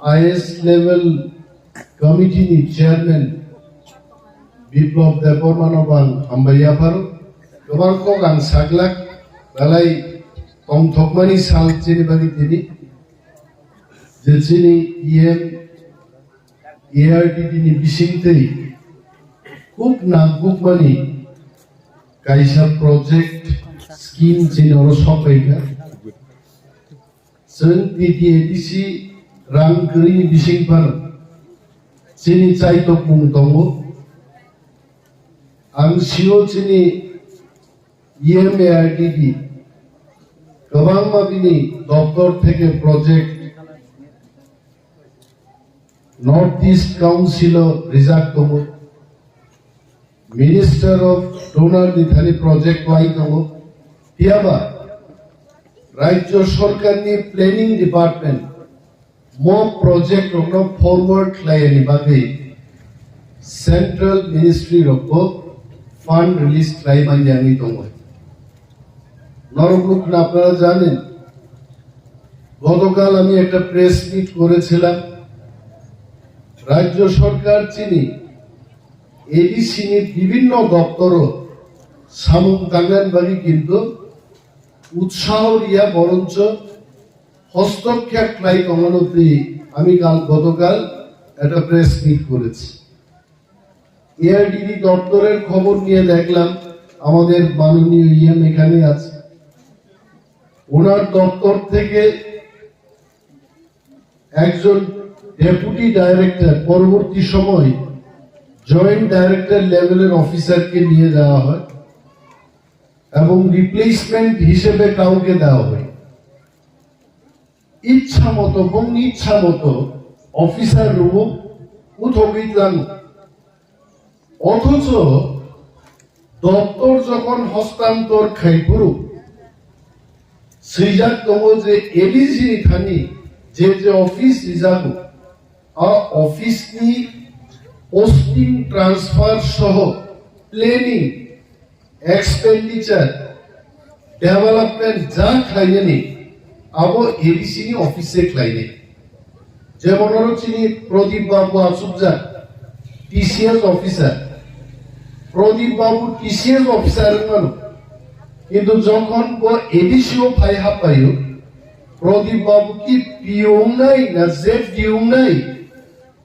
IS level committee ni chairman Biplop Debbarma bang ambaya paru kabar ko gang saglak balai tong thokmani sal chini bagi tini je chini CEM ARTD ni bisingtei kuk nagbuk mani kaisa project scheme chini oro sopaika sen PTADC rang kering bising par chini chai tok mung tongo ang sio chini EMARTD kabang mabini doftor theke project North East Council rizak tongo Minister of Donor Nithani project lai tongo tiaba Rajya Sarkar ni planning department more project rokno forward layani bagai Central Ministry rokko fund release try manjani tongo নরমুখ না আপনারা জানেন গতকাল আমি একটা press meet করেছিলাম রাজ্য সরকার চিনি ADC এর বিভিন্ন দপ্তর সামুং তাঙ্গানবাড়ি কিন্তু উৎসাহ দিয়া বরঞ্চ হস্তক্ষেপ লাই কমানোতে আমি গতকাল একটা প্রেস মিট করেছি এআরডিডি দপ্তরের খবর নিয়ে দেখলাম আমাদের মাননীয় ইএম এখানে আছে ওনার দপ্তর থেকে একজন ডেপুটি ডাইরেক্টর পরবর্তী সময় জয়েন্ট ডাইরেক্টর লেভেলের অফিসারকে নিয়ে যাওয়া হয় এবং রিপ্লেসমেন্ট হিসেবে কাউকে দেওয়া হয় ইচ্ছা মতো অফিসার রুম উঠবিতলাম অথচ দপ্তর যখন হস্তান্তর খাইপুরু সৃজাক তমো যে এডিসি থানি যে অফিস রিজার্ভ অফিস নি পোস্টিং ট্রান্সফার সহ প্ল্যানিং এক্সপেন্ডিচার ডেভেলপমেন্ট যা খাইনি আবো এডিসি নি অফিসে খাইনি যেমন চিনি প্রদীপ বাবু আসুবজা টিসিএস অফিসার প্রদীপ বাবু টিসিএস অফিসার কিন্তু যখন এডিসিও ফাই হাপাইও প্রদীপ বাবু কি পিও নাই না জেড ডিও নাই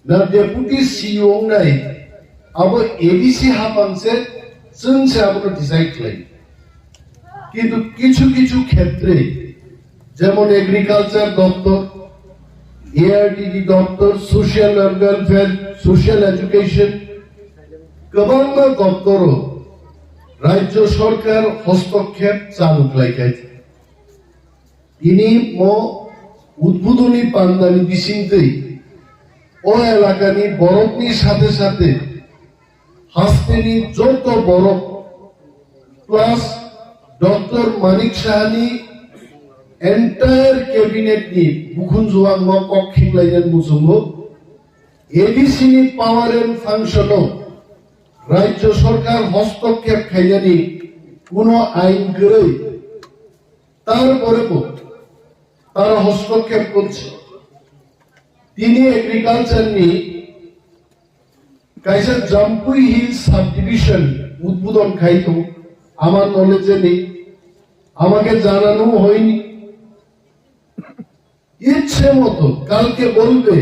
না ডেপুটি সিও নাই আবো এডিসি হাপাংসে চুনছে আবো ডিসাইড লাই কিন্তু কিছু কিছু ক্ষেত্রে যেমন এগ্রিকালচার দপ্তর এআরডিডি দপ্তর social welfare social education government দপ্তর রাজ্য সরকার হস্তক্ষেপ চালু লাইকাইছে তিনি উদ্বোধনী পান্দানি বিশিংতেই ও এলাকানি বরফনি সাথে সাথে হাস্তেনি যত বরফ প্লাস ডক্টর মানিক সাহানি এন্টায়ার ক্যাবিনেট নি বুকুন জুয়াং ম পক্ষিক লাইজান মুসুঙ্গ এডিসি নি পাওয়ার এন্ড ফাংশনও রাজ্য সরকার হস্তক্ষেপ খাইজানি কোন আইন করে তারপরে তারা হস্তক্ষেপ করছে তিনি এগ্রিকালচার নি কাইসার জাম্পুই হিল সাব ডিভিশন উদ্বোধন খাইতো আমার নলেজে নেই আমাকে জানানো হয়নি ইচ্ছে মতো কালকে বলবে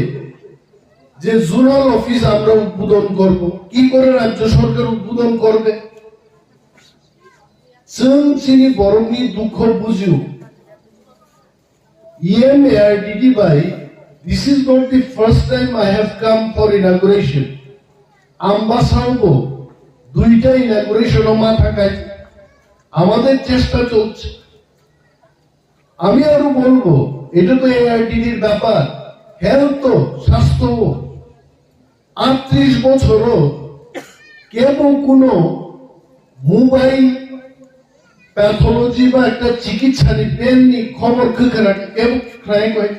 যে জোনাল অফিস আমরা উদ্বোধন করব কি করে রাজ্য সরকার উদ্বোধন করবে চিনি বরংনি দুঃখ বুঝিও EMARTD by this is not the first time I have come for inauguration আমবাসাও দুইটা ইনাগুরেশন মাথা খাই আমাদের চেষ্টা চলছে আমি আরো বলবো এটা তো এআরটিডির ব্যাপার হেলথ স্বাস্থ্য 38 বছরও কেউ কোনো মোবাইল প্যাথোলজি বা একটা চিকিৎসা পেননি খবর খেয়ে কেউ ট্রাই করে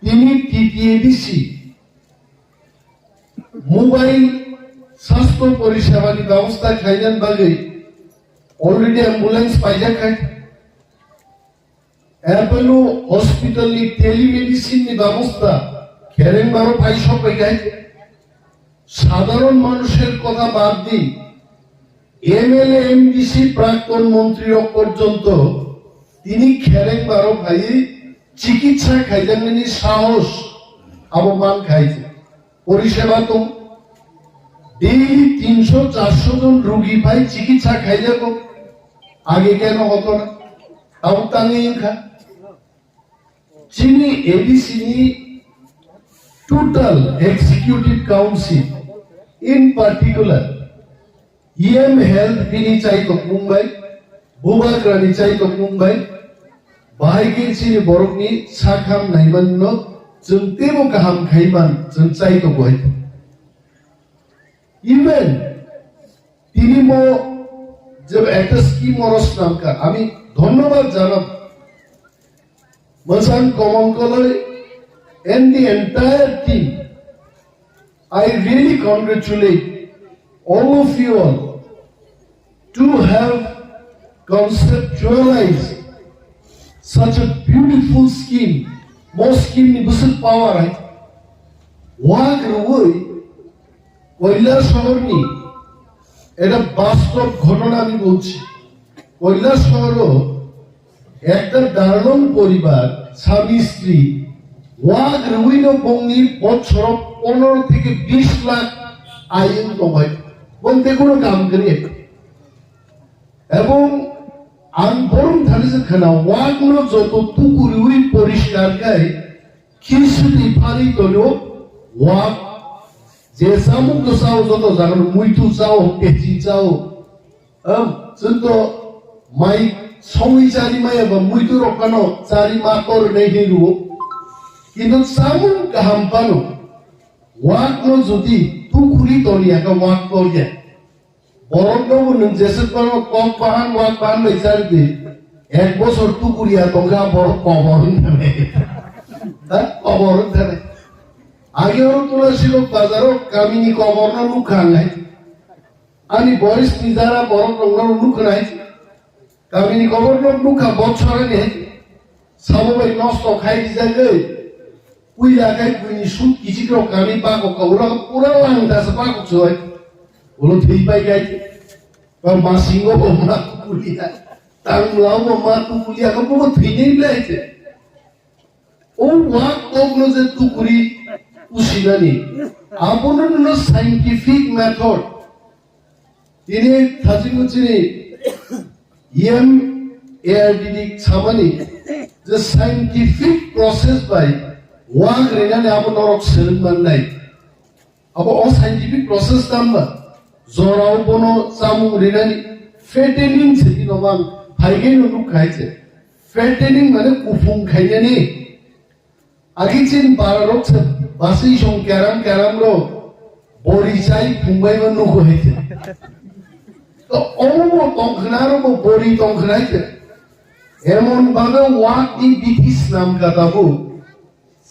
তিনি টিটিএডিসি মোবাইল স্বাস্থ্য পরিষেবার ব্যবস্থা খাইজান বাগে অলরেডি অ্যাম্বুলেন্স পাইজা খাই অ্যাপোলো হসপিটালনি টেলিমেডিসিননি ব্যবস্থা খেরেনবারও ভাই সব গাইছে সাধারণ মানুষের কথা বাদ দিই এমএলএ এমডিসি প্রাক্তন মন্ত্রী পর্যন্ত তিনি খেরেনবারও ভাই চিকিৎসা খাইজানি সাহস অবমান খাইছে পরিষেবা তো ডেইলি 300-400 জন রোগী ভাই চিকিৎসা খাই যাব আগে কেন হতো না তাও টাঙিয়ে খা চিনি এডিসিনি total executive council in particular ইএম হেলথ তিনি চাইতো মুম্বাই বুবাগ্রানি চাইতো মুম্বাই बाहायगे चिनि बरफनि साखाम नायमान जों तेबो गाहाम खायमान जों चाइतो गय इवन তিনি মো जब একটা স্কিম মরস নামকা আমি ধন্যবাদ জানাব মসান কমন কলয় and the entire team I really congratulate all of you all to have conceptualized such a beautiful scheme. Most scheme ni busuk power hai. Wag Rwoi, Kailash শহর ni, এটা বাস্তব ঘটনা আমি বলছি। কৈলাস শহরও একটা দারুণ পরিবার স্বামী স্ত্রী ওয়াগ রুইন বংনি বছর 15 থেকে 20 লাখ আয় ইনকাম হয় বলতে কোনো কাম করে এবং আনবরং ধালিসে খানা ওয়াগনো যত তুকুরুই পরিষ্কার গায় খিসুতি ফারি তলো ওয়াগ যে সামুক চাও যত জানো মুইতু চাও পেচি চাও যত মাই সমই চারি মাই বা মুইতু রকানো চারি মাকর নেই হেরু কিন্তু সামুক গাহাম পানো ওয়াগনো যদি তুকুরি তলিয়াকা ওয়াগ করিয়া বরংবাবু নों जेसेबां कम बाहान वाक बाहान बैसारदि एक बছর টুকুরিয়া তোমরা বড় কবর নেবে কবর দেবে আগে ওর তোলা ছিল বাজারও কামিনী কবর না লুকান নাই আমি বয়স নিজারা বড় তোমরা লুক নাই কামিনী কবর না লুকা বছরে নেই সামবাই নষ্ট খাই দিজাগে কুই লাগাই কুইনি সুত কিছু কেউ কামি পাকো ওরা পুরা লাংদাসে পাকো ছয় ওলো থই পাই গাইছে কারণ মাসিঙ্গ মা কুলিয়া তাংলাও মা কুলিয়া কো মো থইনেই লাইছে ও ওয়াক ওগলো যে তুকুরি উসিনানি আপনন সায়েন্টিফিক মেথড তিনি থাজিমুচিনি ইএম এআরডিডি ছামানি যে সায়েন্টিফিক প্রসেস বাই ওয়াক রেনানে আপনরক সেলমান নাই আবো অ সায়েন্টিফিক প্রসেস নাম্বা জরাও বনো চামু রেনানি ফেটেনিং সেটি নবাং ভাইগে নুক খাইছে ফেটেনিং মানে কুফুং খাইনানি আগিচিন বাররক বাসি সং ক্যারাম ক্যারাম রো বরিচাই ফুংবাই নুক হইছে তো অমো তংখনারো বরি তংখনাইছে এমন ভাবে ওয়াক দি বিটিস নাম কাটাবো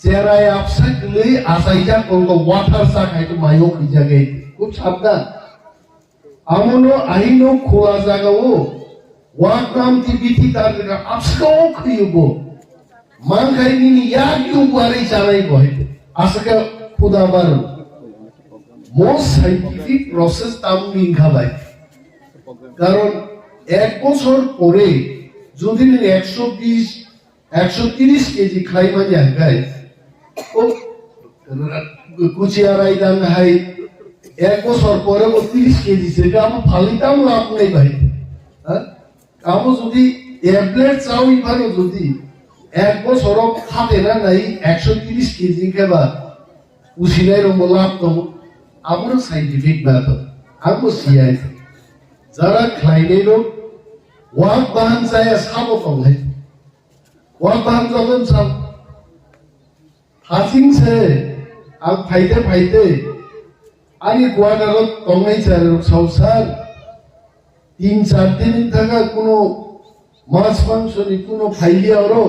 সেরাই আপসাকলে আসাইজা কোন ওয়াটার সা খাইতো মাইও খিজাগে খুব সাবধান আমনো আইনো খোলা জাগাও ওয়াক নাম দি বিটি তার আপসাও খিয়বো মাংখাইনি ইয়াক ইউবারে জানাই বহে আসাকে খুদাবার মোস্ট সায়েন্টিফিক প্রসেস তামনি খাবাই কারণ এক বছর পরে যদি 120 130 কেজি খাইমা যায় ও কুচিয়ারাই দাম হাই এক বছর পরে 30 কেজি সেটা আমার ফালিতাম লাভ নেই ভাই হ্যাঁ কামো যদি ট্যাবলেট চাও ইভানো যদি এক বছর খাতে না নাই 130 কেজি কেবা উসিলাই রঙ লাভ তো আমার সায়েন্টিফিক মেথড আমি সিআই যারা খাইলে লোক ওয়াক বাহান চাই সাবো তংলাই ওয়াক বাহান যখন সাব হাসিংছে আর ফাইতে ফাইতে আনি কোয়ার্টারত তংলাই চারে সংসার 3-4 দিন থাকা কোনো মাছ মাংস নি কোনো ফাইলিয়া ওরো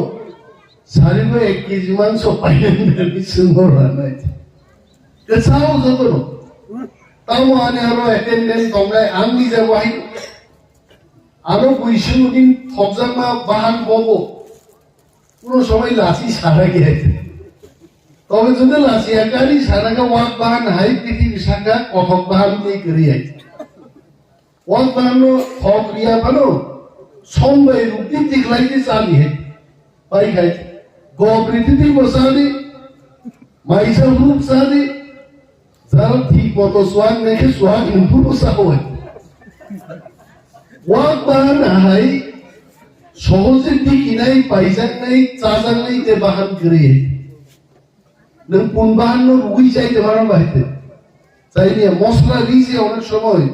সারিবে 1 কেজি মাংস পাইলেন সুন্দর রান্নাই চাও যত তাও আনে আরো অ্যাটেন্ডেন্ট তংলাই আমি যাব আই আরো বৈষ্ণুদিন থকজামা বাহান ববো কোনো সময় লাচি সারা গিয়েছে তবে যদি লাচি একারি সারাকে ওয়াক বাহান হাই পৃথিবী শাখা কথক বাহান দিয়ে করিয়াছে ওয়াক বাহান হক রিয়া বানো সম্বাই রূপটি তিকলাইতে চালি হে পাই খাইছে গবৃতিতে বসালি মাইসা রূপ সালি যারা ঠিক মতো সোয়াগ নেখে সোয়াগ ইনপুট বসা হয় ওয়াক বাহান হাই সহজে ঠিকই নাই পাইজাক নাই চাজাক নাই তে বাহান করিয়ে নং কোন বাহান রুই চাইতে পারো বাড়িতে চাইলে মশলা দিয়েছে অনেক সময়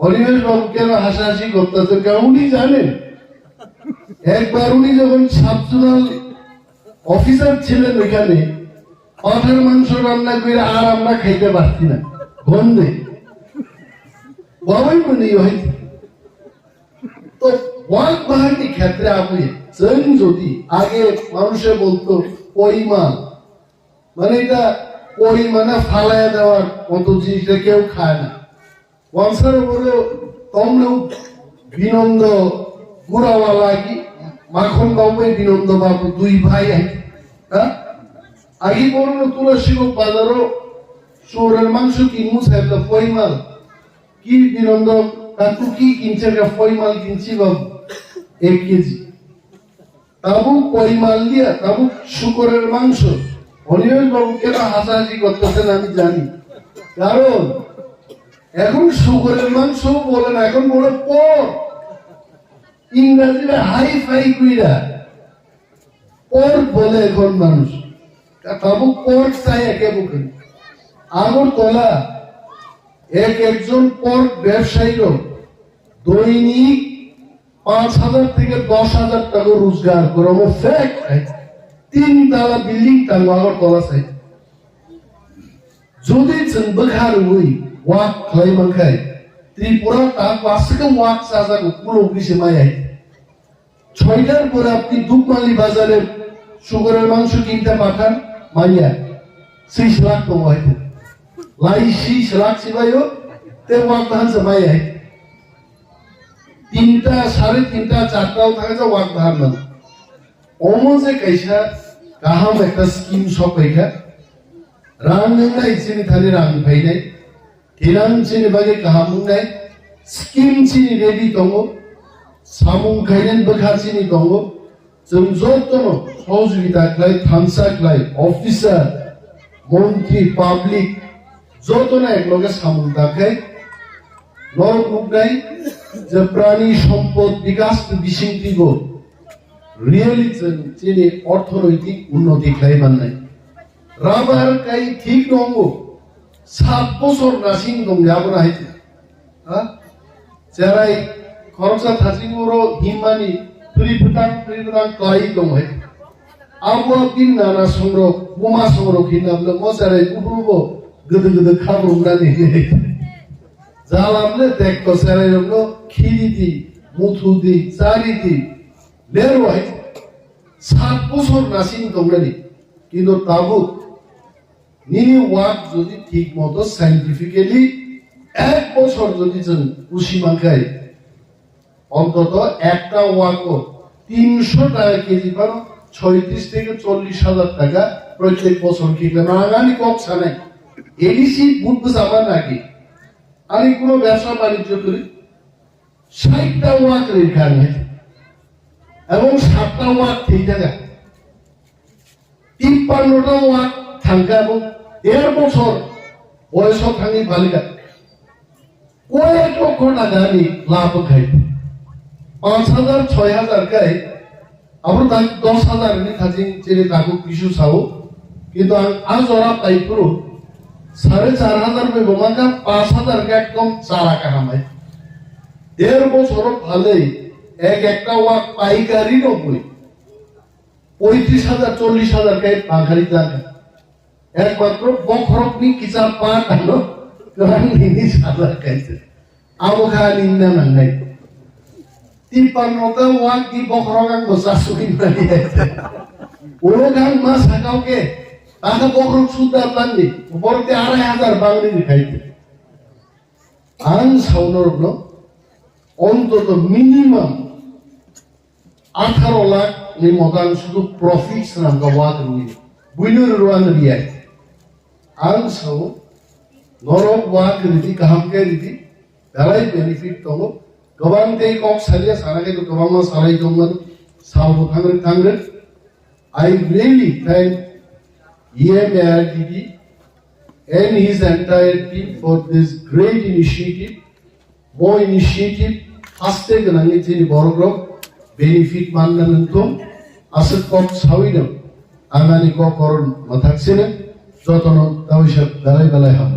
অনিমেষ বাবু কেন হাসাহাসি করতেছে কেন উনি জানেন একবার উনি যখন সাবজোনাল অফিসার ছিলেন ওইখানে পাঠার মাংস রান্না করে আর আমরা খাইতে পারছি না গন্ধে বাবাই মনে হয়েছে তো ওয়াক বাহানি ক্ষেত্রে আপনি যদি আগে মানুষে বলতো পরিমাণ মানে এটা পরিমাণে ফালাইয়া দেওয়ার মতো জিনিসটা কেউ খায় না ওয়ানসার বলে তমলেও বিনন্দ গুড়াওয়ালা কি মাখন বাবু বিনন্দ বাবু দুই ভাই হ্যাঁ আগে বললো তুলসী বাজারও শুয়োরের মাংস কিনবো সাহেব পরিমাণ কি বিনন্দ কাকু কি কিনছে পরিমাণ কিনছি বাবু 1 কেজি তাবু পরিমাণ দিয়া তাবু শুকরের মাংস অনিমেষ বাবু কেন হাসাহাসি করতেছেন আমি জানি কারণ এখন শুকরের মাংস বলে না এখন বলে পর ইংরেজিতে হাই ফাই কুইরা পর বলে এখন মানুষ তাবু পর চাই একে বুকে আগর তোলা একজন পর ব্যবসায়ীর দৈনিক 5,000 থেকে 10,000 টাকা রোজগার করে আমার ফ্যাক্ট 3 তালা বিল্ডিং টাঙ্গো আগর তোলা চাই যদি বখার ওই ওয়াক খাই মাখাই ত্রিপুরা তা পাশে ওয়াক চাষা পুরো অফিসে মাই 6টার পরে আপনি দুপমালি বাজারে শুকরের মাংস কিনতে পাঠান মাইয়া 6 লাখ টাকা হইতে লাই 6 লাখ সিবাইও তে ওয়াক ধান সে মাইয়া 3টা 3.5টা 4টাও থাকে যে ওয়াক ধান না ওমজে কাইসা কাহাম একটা স্কিম সব পাইকা রাং নাই চিনি থালি রাং ভাই নাই হিরাং চিনি বাগে কাহাম নাই স্কিম চিনি রেডি দङ সামুং খাইলেন বখা চিনি দङ जों जतनो सहयोगिता खालाय थामसा खालाय अफिसार मन्त्री पाब्लिक जतनो एकलगे सामुं दाखाय नरमुगनाय जे प्राणी सम्पद विकास बिसिंथिगो रियली चिनि अर्थनैतिक उन्नति खालाय माननाय राबार काई ठीक दङ 7 বছর নাসিং दङ याबो नाय हा जेराय खरसा थासिंगरो Himani Peributang kelai dong hai. Abu bin nana songro, buma songro kina bela mosarai kububo, gede kabur nani. Jalan le tek to sarai donglo kiri di, mutu di, sari di, leru hai. 7 বছর নাসিং dong nani. Kino tabu, nini wak jodi ঠিক মতো scientifically 1 বছর যদি জন উশি মাখাই অন্তত একটা ওয়াকো 300 টাকা KG পানো 36 থেকে 40,000 টাকা প্রত্যেক বছর কিনলে আগামী কক্ষা নাই এডিসি বুঝবো যাবার নাকি আমি কোনো ব্যবসা বাণিজ্য করি 60টা ওয়াক রেখার এবং 7টা ওয়াক ঠিক থাকা 53টা ওয়াক থাকা এবং 1.5 বছর বয়স থাকি বালিকা কয়েক লক্ষ টাকা আমি লাভ খাইতে 5,000 6,000 গায়ে আমরা 10,000 নি খাজিং চেরে কাকু কিছু চাও কিন্তু আজ ওরা পাই পুরো 4,500 মে বোমাকা 5,000 কে একদম চারা কামাই 1.5 বছর ভালোই একটা ওয়াক পাইকারি নবই 35,000 40,000 কে পাখারি জায়গা একমাত্র বখরক নি কিসা পাট হলো কারণ নিনি সাদা খাইছে আমখা নিন্দা নাই 53টা walk di bokrogan bosasukin bali aise ulogan mas hakauke taga bokrok sudah landi borte 2,500 bangli dikhaite an saunorno অন্তত minimum 18 lakh ni mokan sudu profits nam ka wak ni buinur ruan riai ang so norok wak ridi kaham ke ridi dalai benefit tongo gawang tei kok salia sarake to gawang ma sarai tongan salvo tangre I really thank EMARDD and his entire team for this great initiative. More initiative, haste ganangi chini borogrok benefit mannan tum asat kok sawidam amani kok koron mathaksine jotono tawisha dalai balai ham.